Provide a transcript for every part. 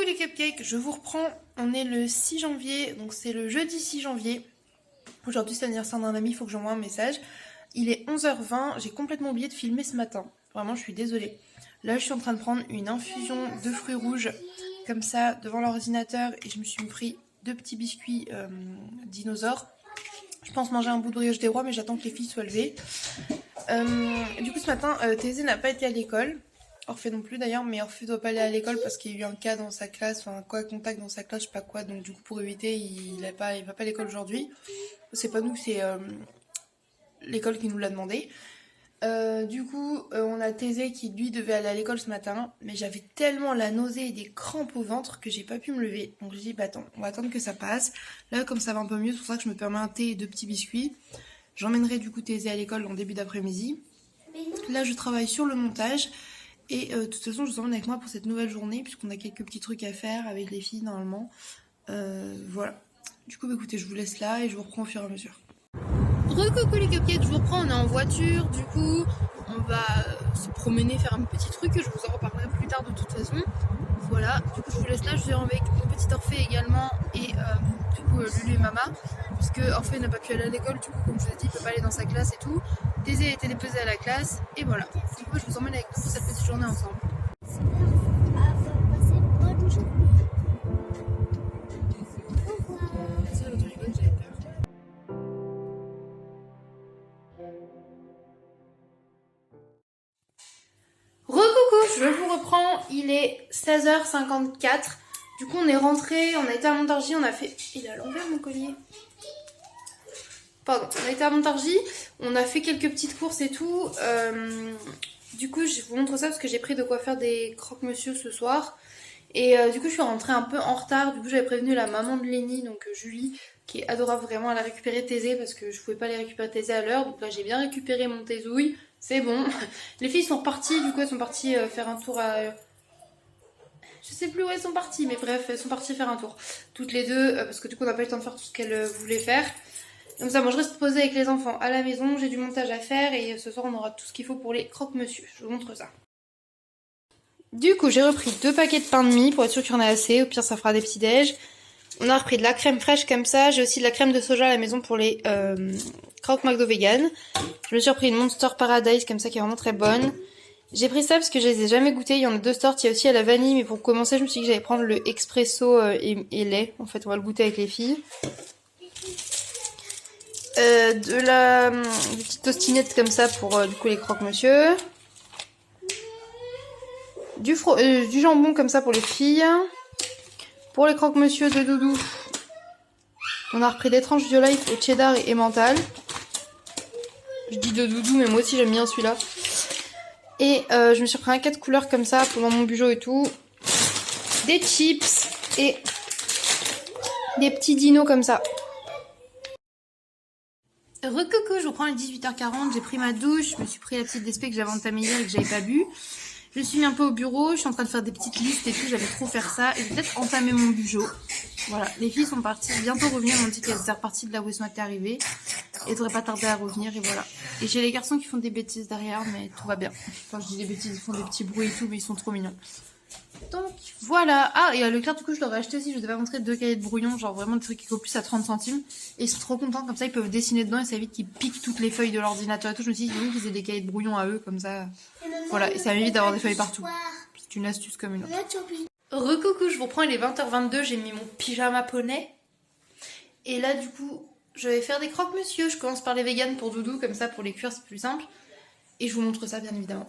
Coucou les cupcakes, je vous reprends, on est le 6 janvier, donc c'est le jeudi 6 janvier. Aujourd'hui c'est l'anniversaire d'un ami, il faut que j'envoie un message. Il est 11h20, j'ai complètement oublié de filmer ce matin, vraiment je suis désolée. Là je suis en train de prendre une infusion de fruits rouges, comme ça, devant l'ordinateur, et je me suis pris 2 petits biscuits dinosaures. Je pense manger un bout de brioche des rois, mais j'attends que les filles soient levées. Du coup ce matin, Thésée n'a pas été à l'école. Orphée non plus d'ailleurs, mais Orphée doit pas aller à l'école parce qu'il y a eu un cas dans sa classe, enfin quoi, contact dans sa classe, je sais pas quoi, donc du coup pour éviter, il va pas à l'école aujourd'hui. C'est pas nous, c'est l'école qui nous l'a demandé. On a Thésée qui lui devait aller à l'école ce matin, mais j'avais tellement la nausée et des crampes au ventre que j'ai pas pu me lever. Donc j'ai dit bah attends, on va attendre que ça passe. Là comme ça va un peu mieux, c'est pour ça que je me permets un thé et 2 petits biscuits. J'emmènerai du coup Thésée à l'école en début d'après-midi. Là je travaille sur le montage. Et de toute façon, je vous emmène avec moi pour cette nouvelle journée, puisqu'on a quelques petits trucs à faire avec les filles normalement. Voilà. Du coup, écoutez, je vous laisse là et je vous reprends au fur et à mesure. Recoucou les cupcakes, je vous reprends, on est en voiture. Du coup, on va se promener, faire un petit truc. Je vous en reparlerai plus tard de toute façon. Voilà. Du coup, je vous laisse là. Je suis avec mon petit Orphée également et Lulu et Mama. Puisque Orphée n'a pas pu aller à l'école, du coup, comme je vous ai dit, il peut pas aller dans sa classe et tout. Thésée a été déposée à la classe et voilà. Du coup, je vous emmène avec nous pour cette petite journée ensemble. Recoucou, je vous reprends, il est 16h54. Du coup, on est rentré, on a été à Montargis, on a fait... Il est à l'envers mon collier. Pardon, on a été à Montargis, on a fait quelques petites courses et tout. Du coup, je vous montre ça parce que j'ai pris de quoi faire des croque-monsieur ce soir. Et du coup, je suis rentrée un peu en retard. Du coup, j'avais prévenu la maman de Lénie, donc Julie, qui est adorable vraiment. Elle a récupéré Thésée parce que je pouvais pas les récupérer Thésée à l'heure. Donc là, j'ai bien récupéré mon Thésouille. C'est bon. Les filles sont reparties. Du coup, elles sont parties faire un tour à... Je sais plus où elles sont parties, mais bref, elles sont parties faire un tour. Toutes les deux, parce que du coup, on n'a pas eu le temps de faire tout ce qu'elles voulaient faire. Comme ça, moi, je reste posée avec les enfants à la maison. J'ai du montage à faire et ce soir, on aura tout ce qu'il faut pour les croque-monsieur. Je vous montre ça. Du coup, j'ai repris 2 paquets de pain de mie pour être sûr qu'il y en a assez. Au pire, ça fera des petits déj. On a repris de la crème fraîche comme ça. J'ai aussi de la crème de soja à la maison pour les croque McDo vegan. Je me suis repris une Monster Paradise comme ça qui est vraiment très bonne. J'ai pris ça parce que je les ai jamais goûtées. Il y en a 2 sortes. Il y a aussi à la vanille, mais pour commencer, je me suis dit que j'allais prendre le expresso et lait. En fait, on va le goûter avec les filles. Des petites tostinettes comme ça pour du coup les croque-monsieur. Du jambon comme ça pour les filles. Pour les croque-monsieur de Doudou, on a repris des tranches Violife au cheddar et mental. Je dis de Doudou, mais moi aussi j'aime bien celui-là. Et je me suis repris un 4 couleurs comme ça pour dans mon bugeot et tout. Des chips et des petits dinos comme ça. Recoucou, je reprends les 18h40, j'ai pris ma douche, je me suis pris la petite DSP que j'avais entamée hier et que j'avais pas bu. Je suis mis un peu au bureau, je suis en train de faire des petites listes et tout, j'allais trop faire ça. Et je vais peut-être entamer mon bugeot. Voilà, les filles sont parties, bientôt revenir, elles m'ont dit qu'elles étaient reparties de là où elles sont arrivées. Et elles devraient pas tarder à revenir et voilà. Et j'ai les garçons qui font des bêtises derrière, mais tout va bien. Enfin, je dis des bêtises, ils font des petits bruits et tout, mais ils sont trop mignons. Donc voilà. Ah, et à Leclerc, du coup, je leur ai acheté aussi, je devais montrer 2 cahiers de brouillon, genre vraiment des trucs qui coûtent plus à 30 centimes. Et ils sont trop contents, comme ça, ils peuvent dessiner dedans et ça évite qu'ils piquent toutes les feuilles de l'ordinateur et tout. Je me suis dit, qu'ils aient des cahiers de brouillon à eux, comme ça. Voilà, et ça m'évite d'avoir des feuilles partout. C'est une astuce comme une autre. Recoucou, je vous reprends, il est 20h22, j'ai mis mon pyjama poney. Et là, du coup, je vais faire des croque-monsieur. Je commence par les véganes pour Doudou, comme ça, pour les cuire, c'est plus simple. Et je vous montre ça, bien évidemment.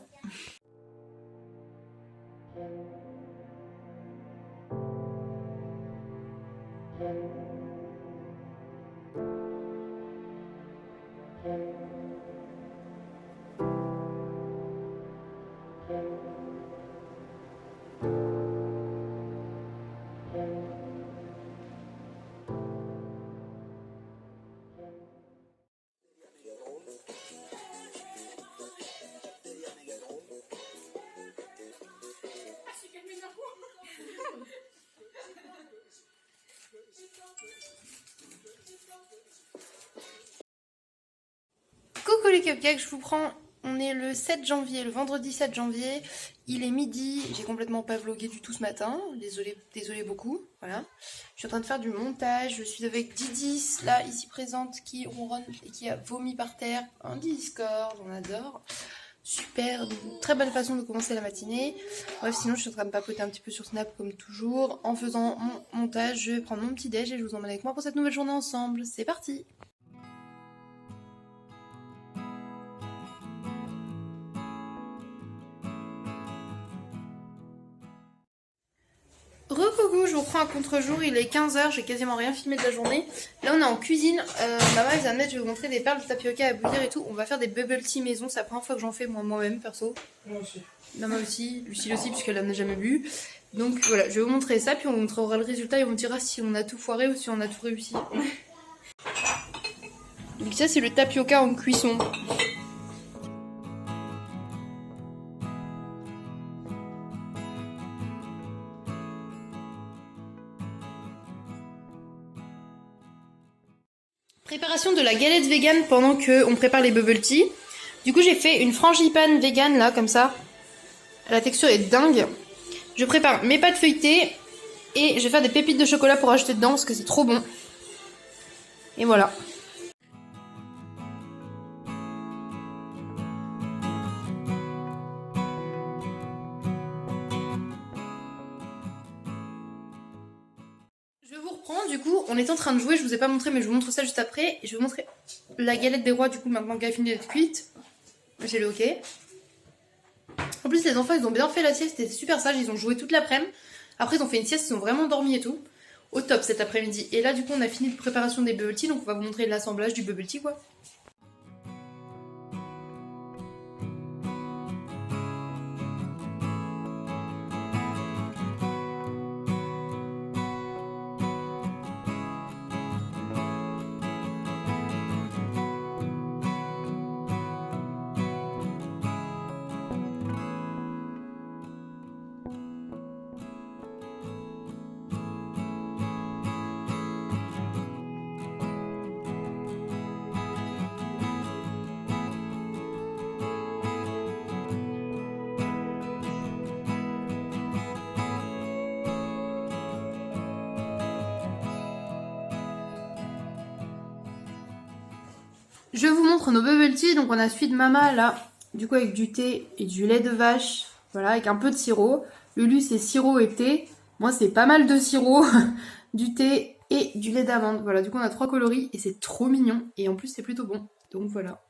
Coucou les cupcakes, je vous prends On est le 7 janvier, le vendredi 7 janvier. Il est midi. J'ai complètement pas vlogué du tout ce matin. Désolée beaucoup. Voilà. Je suis en train de faire du montage. Je suis avec Didis, là, ici présente, qui ronronne et qui a vomi par terre. En Discord, on adore. Super, très bonne façon de commencer la matinée. Bref, sinon je suis en train de papoter un petit peu sur Snap comme toujours. En faisant mon montage, je vais prendre mon petit déj et je vous emmène avec moi pour cette nouvelle journée ensemble. C'est parti! Recoucou, je vous prends à contre-jour, il est 15h, j'ai quasiment rien filmé de la journée. Là on est en cuisine, maman elle vient de mettre, je vais vous montrer des perles de tapioca à bouillir et tout. On va faire des bubble tea maison, c'est la première fois que j'en fais moi-même perso. Moi aussi. Maman aussi, Lucille aussi puisqu'elle en a jamais bu. Donc voilà, je vais vous montrer ça, puis on vous montrera le résultat et on dira si on a tout foiré ou si on a tout réussi. Donc ça c'est le tapioca en cuisson. Préparation de la galette vegan pendant que on prépare les bubble tea. Du coup j'ai fait une frangipane vegan là comme ça. La texture est dingue. Je prépare mes pâtes feuilletées et je vais faire des pépites de chocolat pour ajouter dedans parce que c'est trop bon. Et voilà. Je vous reprends, du coup, on est en train de jouer, je vous ai pas montré mais je vous montre ça juste après. Et je vais vous montrer la galette des rois du coup maintenant qu'elle a fini d'être cuite. J'ai le ok. En plus les enfants ils ont bien fait la sieste, c'était super sage, ils ont joué toute l'après-midi. Après ils ont fait une sieste, ils ont vraiment dormi et tout. Au top cet après-midi. Et là du coup on a fini de préparation des bubble tea, donc on va vous montrer l'assemblage du bubble tea quoi. Je vous montre nos bubble tea, donc on a celui de Mama là, du coup avec du thé et du lait de vache, voilà, avec un peu de sirop. Lulu c'est sirop et thé, moi c'est pas mal de sirop, du thé et du lait d'amande. Voilà, du coup on a 3 coloris et c'est trop mignon et en plus c'est plutôt bon, donc voilà.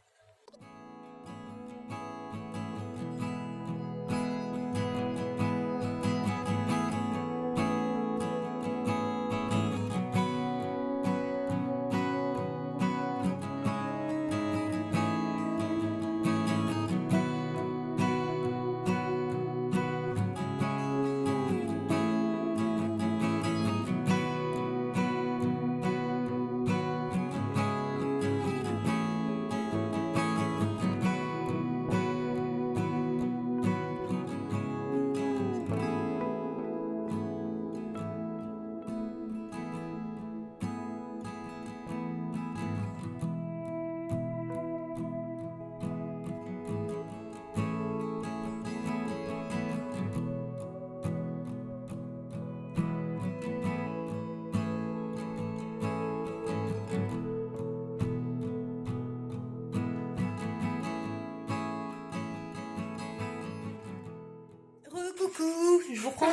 Coucou, je vous reprends.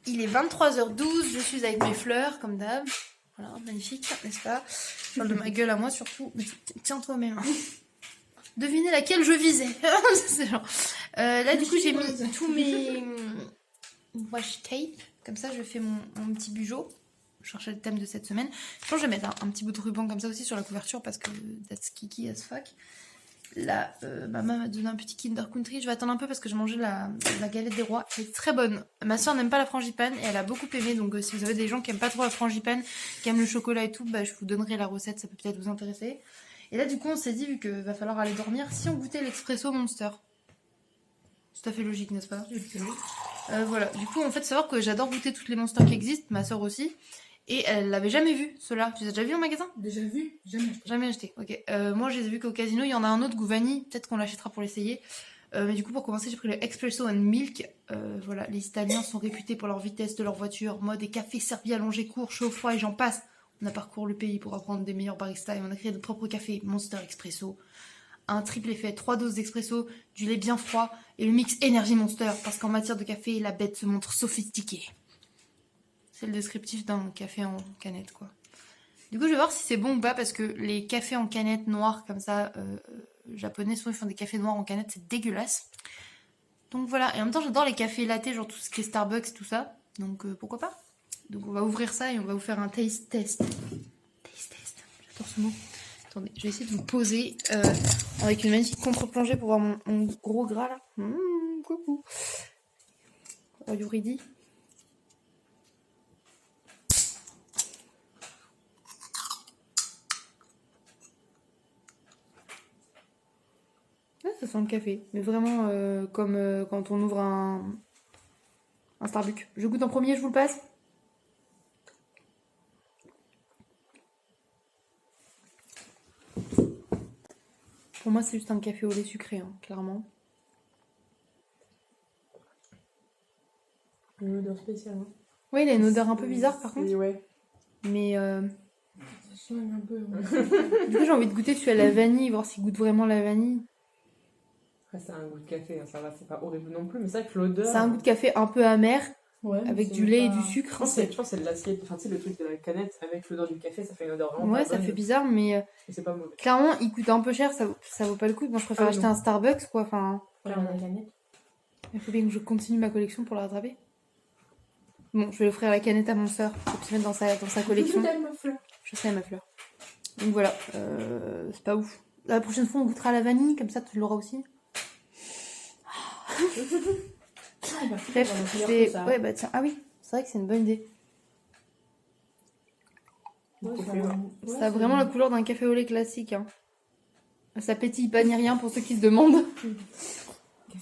Il est 23h12, je suis avec mes fleurs comme d'hab. Voilà, magnifique, n'est-ce pas? Je parle de ma gueule à moi surtout. Mais tiens-toi mes mains. Devinez laquelle je visais. Là du coup j'ai mis tous mes washi tape. Comme ça je fais mon petit bugeot. Je cherchais le thème de cette semaine. Je pense que je vais mettre un petit bout de ruban comme ça aussi sur la couverture parce que that's kiki as fuck. Là, maman m'a donné un petit Kinder Country. Je vais attendre un peu parce que j'ai mangé la galette des rois. Elle est très bonne. Ma soeur n'aime pas la frangipane et elle a beaucoup aimé. Donc si vous avez des gens qui aiment pas trop la frangipane, qui aiment le chocolat et tout, bah, je vous donnerai la recette. Ça peut peut-être vous intéresser. Et là, du coup, on s'est dit, vu qu'il va falloir aller dormir, si on goûtait l'expresso Monster. C'est tout à fait logique, n'est-ce pas? Voilà. Du coup, en fait, savoir que j'adore goûter toutes les Monsters qui existent. Ma soeur aussi. Et elle l'avait jamais vu, ceux-là. Tu les as déjà vus en magasin? Déjà vu, jamais acheté. Jamais acheté, ok. Moi, je les ai vus qu'au casino. Il y en a un autre, goût vanille. Peut-être qu'on l'achètera pour l'essayer. Mais du coup, pour commencer, j'ai pris le Espresso and Milk. Voilà, les Italiens sont réputés pour leur vitesse de leur voiture, mode et café servi allongé, court, chaud, froid et j'en passe. On a parcouru le pays pour apprendre des meilleurs baristas et on a créé notre propre café, Monster Expresso. Un triple effet, 3 doses d'expresso, du lait bien froid et le mix énergie Monster, parce qu'en matière de café, la bête se montre sophistiquée. C'est le descriptif d'un café en canette, quoi. Du coup, je vais voir si c'est bon ou pas, parce que les cafés en canette noirs, comme ça, japonais, souvent ils font des cafés noirs en canette, c'est dégueulasse. Donc voilà, et en même temps, j'adore les cafés latte, genre tout ce qui est Starbucks, tout ça. Donc pourquoi pas? Donc on va ouvrir ça et on va vous faire un taste test. Taste test, j'adore ce mot. Attendez, je vais essayer de vous poser avec une magnifique contre-plongée pour voir mon gros gras là. Coucou. Are you ready? Ah, ça sent le café, mais vraiment comme quand on ouvre un Starbucks. Je goûte en premier, je vous le passe. Pour moi, c'est juste un café au lait sucré, hein, clairement. Une odeur spéciale. Hein. Oui, il a une odeur un peu bizarre par contre. Ouais. Mais Ça soigne un peu. du coup, j'ai envie de goûter celui à la vanille, voir s'il goûte vraiment la vanille. Après, c'est un goût de café, hein, ça va, c'est pas horrible non plus, mais c'est vrai que l'odeur. C'est un goût de café un peu amer, ouais, avec du lait et du sucre. Je pense que c'est de l'assiette, enfin tu sais, le truc de la canette avec l'odeur du café, ça fait une odeur vraiment. Ouais, pas ça bonne, fait bizarre, mais c'est pas mauvais. clairement, il coûte un peu cher, ça vaut pas le coup. Moi, je préfère acheter un Starbucks, quoi. Enfin, la canette. Il faut bien que je continue ma collection pour la rattraper. Bon, je vais offrir la canette à mon soeur pour se mettre dans sa collection. Je sais, ma fleur. Donc voilà, c'est pas ouf. La prochaine fois, on goûtera la vanille, comme ça, tu l'auras aussi. Bref, ouais, bah tiens, ah oui, c'est vrai que c'est une bonne idée. Ouais, ça a vraiment la couleur d'un café au lait classique. Hein. Ça pétille pas ni rien pour ceux qui se demandent.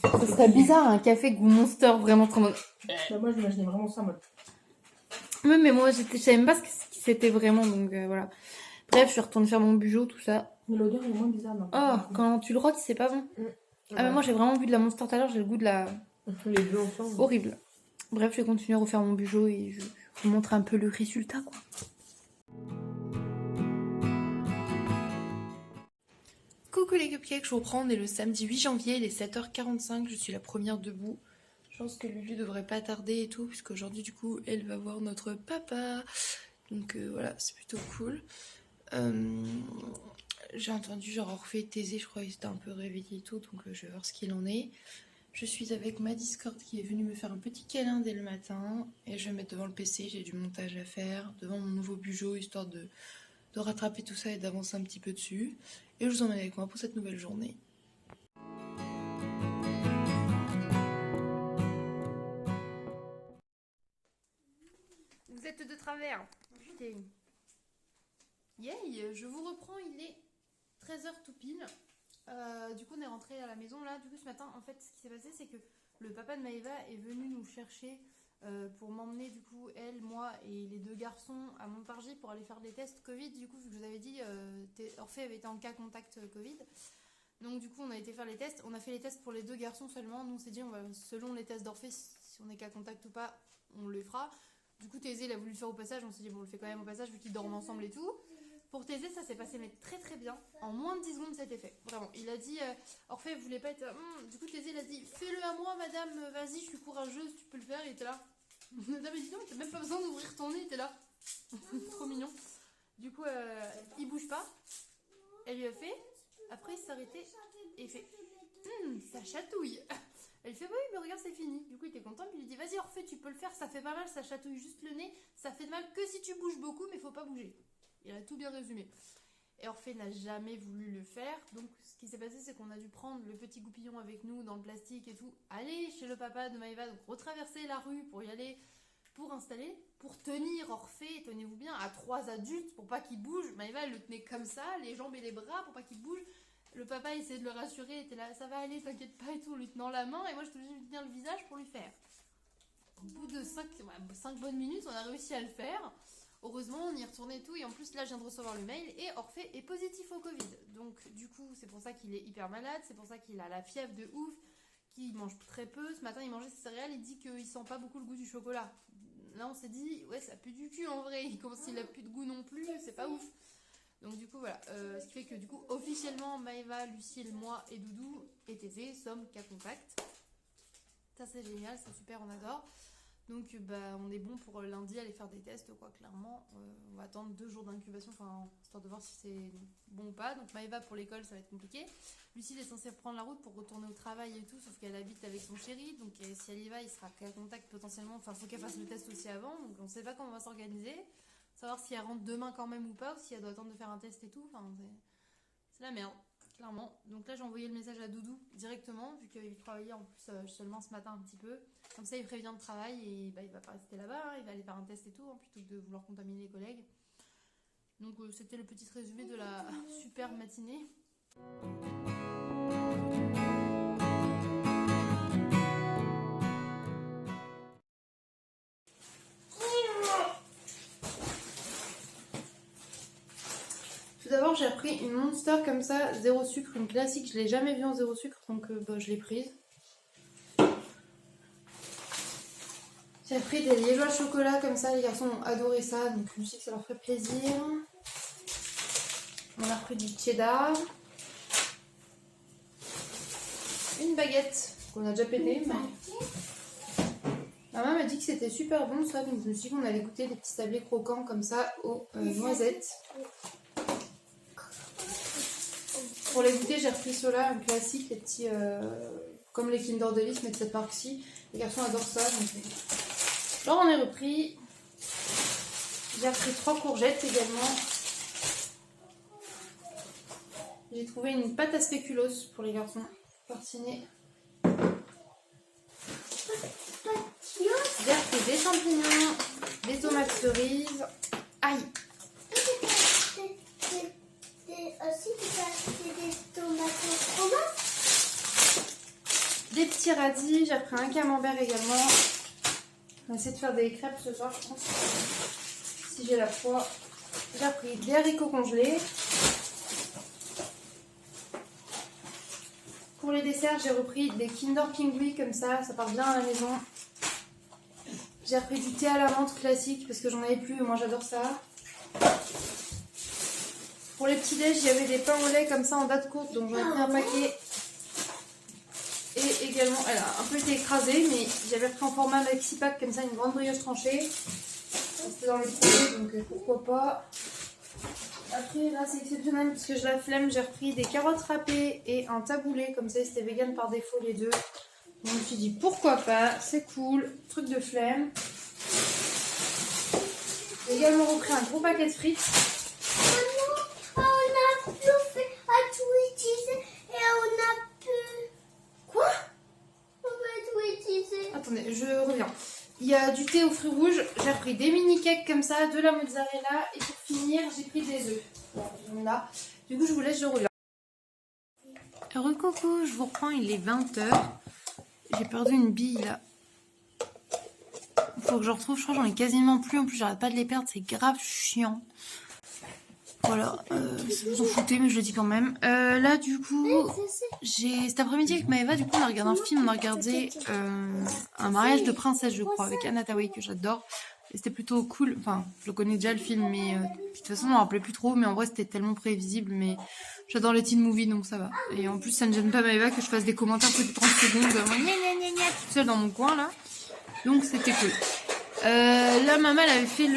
Ce serait bizarre un café goût Monster vraiment trop. Bah, moi, je m'imaginais vraiment ça, moi. Oui, mais moi, je savais même pas ce que c'était vraiment, donc voilà. Bref, je suis retournée faire mon bujo, tout ça. Mais l'odeur est moins bizarre, non. Oh, quand tu le roques, c'est pas bon. Ah, mais moi, j'ai vraiment bu de la Monster tout à l'heure, j'ai le goût de la. Les deux ensemble. Horrible. Bref, je vais continuer à refaire mon bujo et je vous montre un peu le résultat, quoi. Coucou les cupcakes, je vous reprends, on est le samedi 8 janvier, il est 7h45, je suis la première debout. Je pense que Lulu devrait pas tarder et tout, puisqu'aujourd'hui du coup elle va voir notre papa. Donc voilà, c'est plutôt cool. J'ai entendu genre Orphée taiser, je crois qu'il s'était un peu réveillé et tout, donc je vais voir ce qu'il en est. Je suis avec ma Discord qui est venue me faire un petit câlin dès le matin. Et je vais me mettre devant le PC, j'ai du montage à faire, devant mon nouveau bujo, histoire de rattraper tout ça et d'avancer un petit peu dessus. Et je vous emmène avec moi pour cette nouvelle journée. Vous êtes de travers. Putain. Yay, je vous reprends, il est 13h tout pile. Du coup on est rentré à la maison là. Du coup ce matin en fait ce qui s'est passé c'est que le papa de Maëva est venu nous chercher pour m'emmener du coup elle, moi et les deux garçons à Montargis pour aller faire des tests Covid. Du coup vu que je vous avais dit Orphée avait été en cas contact Covid. Donc du coup on a été faire les tests. On a fait les tests pour les deux garçons seulement. Nous on s'est dit on va selon les tests d'Orphée si on est cas contact ou pas on le fera. Du coup Thésée il a voulu le faire au passage. On s'est dit bon on le fait quand même au passage vu qu'ils dorment ensemble et tout. Pour Thésée, ça s'est passé mais très très bien. En moins de 10 secondes, c'était fait. Vraiment. Il a dit, Orphée, vous voulez pas être... Du coup, Thésée, il a dit, fais-le à moi, madame, vas-y, je suis courageuse, tu peux le faire. Il était là. Madame, il dit, non, t'as même pas besoin d'ouvrir ton nez, il était là. Trop mignon. Du coup, il bouge pas. Elle lui a fait. Après, il s'est arrêté et il fait, ça chatouille. Elle fait, oui, mais regarde, c'est fini. Du coup, il était content. Puis il lui dit, vas-y, Orphée, tu peux le faire, ça fait pas mal, ça chatouille juste le nez. Ça fait de mal que si tu bouges beaucoup, mais faut pas bouger. Il a tout bien résumé. Et Orphée n'a jamais voulu le faire. Donc ce qui s'est passé, c'est qu'on a dû prendre le petit goupillon avec nous dans le plastique et tout, aller chez le papa de Maëva, donc retraverser la rue pour y aller, pour installer, pour tenir Orphée, tenez-vous bien, à 3 adultes pour pas qu'il bouge. Maëva, elle le tenait comme ça, les jambes et les bras pour pas qu'il bouge. Le papa essayait de le rassurer, était là, ça va aller, t'inquiète pas et tout, en lui tenant la main. Et moi, je te dis de tenir le visage pour lui faire. Au bout de 5 bonnes minutes, on a réussi à le faire. heureusement, on y est retourné et tout. Et en plus, là, je viens de recevoir le mail et Orphée est positif au Covid. Donc, du coup, c'est pour ça qu'il est hyper malade. C'est pour ça qu'il a la fièvre de ouf, qu'il mange très peu. Ce matin, il mangeait ses céréales. Il dit qu'il sent pas beaucoup le goût du chocolat. Là, on s'est dit, ouais, ça pue du cul en vrai. Comme s'il a plus de goût non plus, c'est pas ouf. Donc, du coup, voilà. Ce qui fait que, du coup, officiellement, Maëva, Lucille, moi et Doudou et Thésée sommes cas contact. Ça, c'est génial, c'est super, on adore. Donc bah, on est bon pour lundi aller faire des tests, quoi, clairement. On va attendre 2 jours d'incubation, histoire de voir si c'est bon ou pas. Donc Maëva pour l'école, ça va être compliqué. Lucille est censée prendre la route pour retourner au travail et tout, sauf qu'elle habite avec son chéri. Donc si elle y va, il sera qu'à contact potentiellement. Enfin, il faut qu'elle fasse le test aussi avant. Donc on ne sait pas comment on va s'organiser. Savoir si elle rentre demain quand même ou pas, ou si elle doit attendre de faire un test et tout. Enfin, c'est la merde. Clairement. Donc là, j'ai envoyé le message à Doudou directement, vu qu'il travaillait en plus seulement ce matin un petit peu. Comme ça, il prévient le travail et bah, il va pas rester là-bas, hein, il va aller faire un test et tout, hein, plutôt que de vouloir contaminer les collègues. Donc c'était le petit résumé de la super matinée. Tout d'abord, j'ai pris une Monster comme ça, 0 sucre, une classique. Je l'ai jamais vue en 0 sucre, donc bah, je l'ai prise. J'ai pris des liégeois chocolat comme ça, les garçons ont adoré ça, donc je me suis dit que ça leur ferait plaisir. On a pris du cheddar. Une baguette qu'on a déjà pété. Ma maman m'a dit que c'était super bon ça, donc je me suis dit qu'on allait goûter des petits sablés croquants comme ça aux noisettes. Pour les goûter, j'ai repris ceux-là, un classique, les petits, comme les Kinder Delice, mais de cette marque-ci. Les garçons adorent ça, donc j'en ai repris. J'ai repris 3 courgettes également. J'ai trouvé une pâte à spéculoos pour les garçons, tartinée. J'ai repris des champignons, des tomates cerises. Aïe! Aussi, tu as acheté des tomates au fromage? Des petits radis, j'ai pris un camembert également. On va essayer de faire des crêpes ce soir, je pense. Si j'ai la foi. J'ai pris des haricots congelés. Pour les desserts, j'ai repris des Kinder Pingui comme ça part bien à la maison. J'ai repris du thé à la menthe classique parce que j'en avais plus et moi j'adore ça. Pour les petits déj, il y avait des pains au lait comme ça en date courte, donc j'en ai pris un paquet. Et également, elle a un peu été écrasée, mais j'avais pris en format maxi pack comme ça, une grande brioche tranchée. C'était dans les projets, donc pourquoi pas. Après, là, c'est exceptionnel parce que j'ai la flemme. J'ai repris des carottes râpées et un taboulé, comme ça, c'était vegan par défaut les deux. Donc, je me suis dit pourquoi pas, c'est cool, truc de flemme. J'ai également repris un gros paquet de frites. On a pu faire à tout utiliser et on a pu... Quoi? On va tout utiliser. Attendez, je reviens. Il y a du thé aux fruits rouges, j'ai repris des mini cakes comme ça, de la mozzarella et pour finir, j'ai pris des œufs. Voilà. Du coup, je vous laisse, je reviens. Heureux coucou, je vous reprends, il est 20h. J'ai perdu une bille là. Faut que je retrouve, je crois que j'en ai quasiment plus. En plus, j'arrête pas de les perdre, c'est grave chiant. Voilà, vous en foutez, mais je le dis quand même. Là, du coup, cet après-midi avec Maëva, du coup, on a regardé un film, on a regardé Un mariage de princesse, je crois, avec Anna Thaoué, que j'adore. Et c'était plutôt cool. Enfin, je le connais déjà le film, mais de toute façon, on m'en rappelait plus trop. Mais en vrai, c'était tellement prévisible. Mais j'adore les teen movies, donc ça va. Et en plus, ça ne gêne pas Maëva que je fasse des commentaires plus de 30 secondes, toute seule dans mon coin là. Donc c'était cool. Là, maman, elle avait fait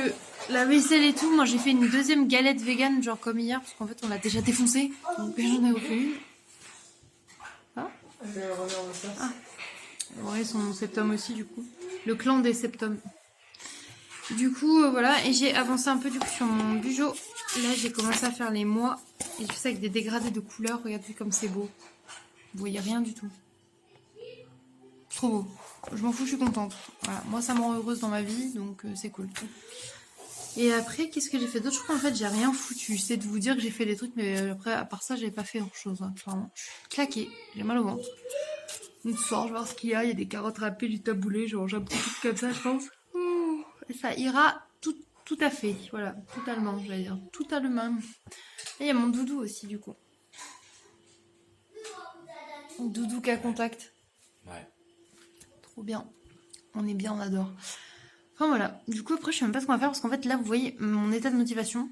la vaisselle et tout. Moi, j'ai fait une deuxième galette vegan, genre comme hier, parce qu'en fait, on l'a déjà défoncée. Donc, j'en ai refait une. Ah. Je le remets en place. Ah. Ouais, son septum aussi, du coup. Le clan des septums. Du coup, voilà. Et j'ai avancé un peu, du coup, sur mon bujo. Là, j'ai commencé à faire les mois. Et je fais ça avec des dégradés de couleurs. Regardez comme c'est beau. Vous voyez rien du tout. Trop beau. Je m'en fous, je suis contente. Voilà. Moi, ça me rend heureuse dans ma vie, donc c'est cool. Et après, qu'est-ce que j'ai fait d'autre? Je crois en fait, j'ai rien foutu. C'est de vous dire que j'ai fait des trucs, mais après, à part ça, j'ai pas fait grand-chose. Hein. Vraiment, je suis claquée. J'ai mal au ventre. Donc, ce soir, je vais voir ce qu'il y a. Il y a des carottes râpées, du taboulé. Genre, j'ai un petit truc comme ça, je pense. Et ça ira tout tout à fait, voilà, totalement, j'allais dire, totalement. Et il y a mon doudou aussi, du coup. Doudou qu'à contact. Ouais. Trop bien. On est bien, on adore. Enfin voilà, du coup après je sais même pas ce qu'on va faire parce qu'en fait là vous voyez mon état de motivation.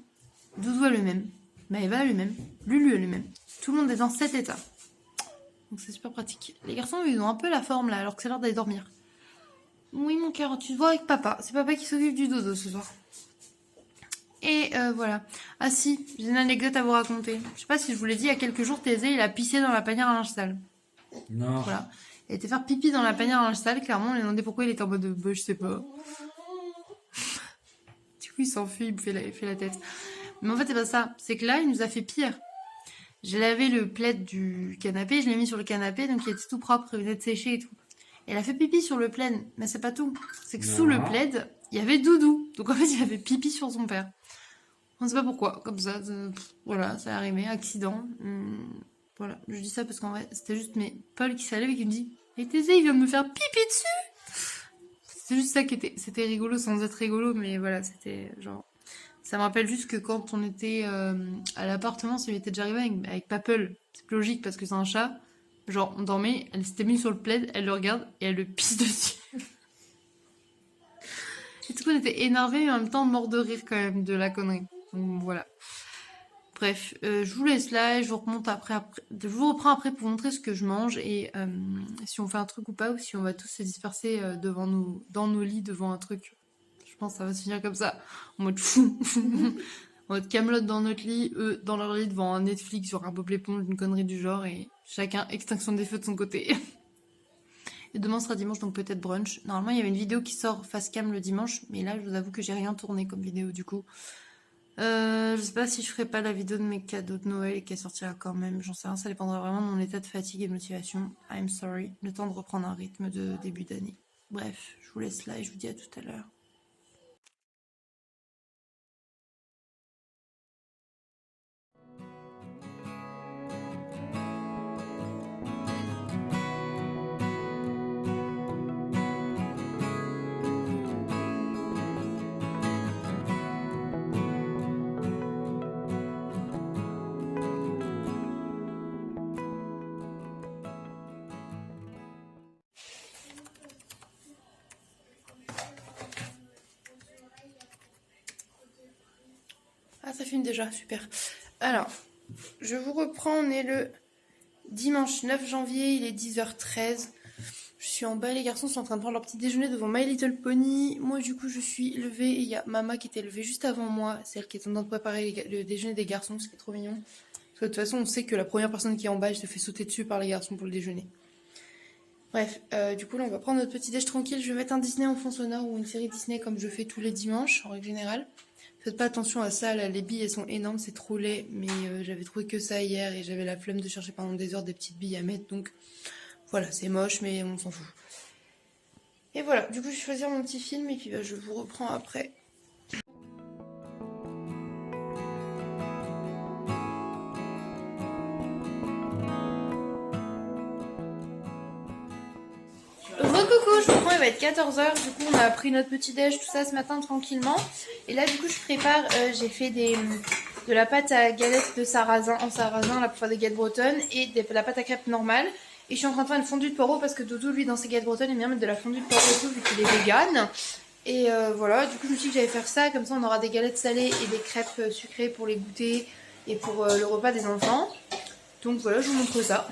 Doudou a le même, Maëva a le même, Lulu a le même. Tout le monde est dans cet état. Donc c'est super pratique. Les garçons ils ont un peu la forme là alors que c'est l'heure d'aller dormir. Oui mon cœur, tu te vois avec papa. C'est papa qui s'occupe du dodo ce soir. Et voilà. Ah si, j'ai une anecdote à vous raconter. Je sais pas si je vous l'ai dit, il y a quelques jours Thésée il a pissé dans la panière à linge sale. Non. Voilà. Il était faire pipi dans la panière à linge sale, clairement on lui a demandé pourquoi il était en mode bah, je sais pas. Du coup il s'enfuit, il fait la tête. Mais en fait c'est pas ça, c'est que là il nous a fait pire. J'ai lavé le plaid du canapé, je l'ai mis sur le canapé, donc il était tout propre, il venait de sécher et tout. Et elle a fait pipi sur le plaid, mais c'est pas tout. C'est que sous le plaid, il y avait Doudou. Donc en fait il avait pipi sur son père. On sait pas pourquoi, comme ça, voilà, ça est arrivé, accident. Voilà, je dis ça parce qu'en vrai c'était juste Paul qui s'allait et qui me dit « Et Thésée il vient de me faire pipi dessus !» C'est juste ça qui c'était rigolo sans être rigolo, mais voilà, c'était genre... Ça me rappelle juste que quand on était à l'appartement, ça lui était déjà arrivé avec Papel. C'est plus logique parce que c'est un chat. Genre, on dormait, elle s'était mise sur le plaid, elle le regarde et elle le pisse dessus. Et du coup, on était énervés mais en même temps mort de rire quand même de la connerie. Donc voilà. Bref, je vous laisse là et je vous je vous reprends après pour vous montrer ce que je mange et si on fait un truc ou pas ou si on va tous se disperser dans nos lits devant un truc. Je pense que ça va se finir comme ça, en mode fou, en mode Camelot dans notre lit, eux dans leur lit devant un Netflix sur un Bob l'éponge, une connerie du genre et chacun extinction des feux de son côté. Et demain sera dimanche donc peut-être brunch. Normalement il y avait une vidéo qui sort face cam le dimanche, mais là je vous avoue que j'ai rien tourné comme vidéo du coup. Je sais pas si je ferai pas la vidéo de mes cadeaux de Noël et qu'elle sortira quand même, j'en sais rien, ça dépendra vraiment de mon état de fatigue et de motivation. I'm sorry, le temps de reprendre un rythme de début d'année. Bref, je vous laisse là et je vous dis à tout à l'heure. Ah, ça filme déjà, super. Alors, je vous reprends, on est le dimanche 9 janvier, il est 10h13. Je suis en bas, les garçons sont en train de prendre leur petit déjeuner devant My Little Pony. Moi, du coup, je suis levée et il y a Mama qui était levée juste avant moi, celle qui est en train de préparer le déjeuner des garçons, ce qui est trop mignon. Parce que de toute façon, on sait que la première personne qui est en bas, elle se fait sauter dessus par les garçons pour le déjeuner. Bref, du coup, là, on va prendre notre petit déj tranquille. Je vais mettre un Disney en fond sonore ou une série Disney comme je fais tous les dimanches, en règle générale. Faites pas attention à ça, là, les billes elles sont énormes, c'est trop laid, mais j'avais trouvé que ça hier et j'avais la flemme de chercher pendant des heures des petites billes à mettre, donc voilà, c'est moche, mais on s'en fout. Et voilà, du coup je vais choisir mon petit film et puis je vous reprends après. Coucou, je vous prends, il va être 14h, du coup on a pris notre petit déj, tout ça ce matin tranquillement. Et là du coup je prépare, j'ai fait de la pâte à galette de sarrasin, en sarrasin, la pour faire des galettes bretonnes, et de la pâte à crêpes normale. Et je suis en train de faire une fondue de poireaux parce que Doudou lui dans ses galettes bretonnes il aime bien mettre de la fondue de poireaux et tout vu qu'il est vegan. Et voilà, du coup je me suis dit que j'allais faire ça, comme ça on aura des galettes salées et des crêpes sucrées pour les goûter et pour le repas des enfants. Donc voilà, je vous montre ça.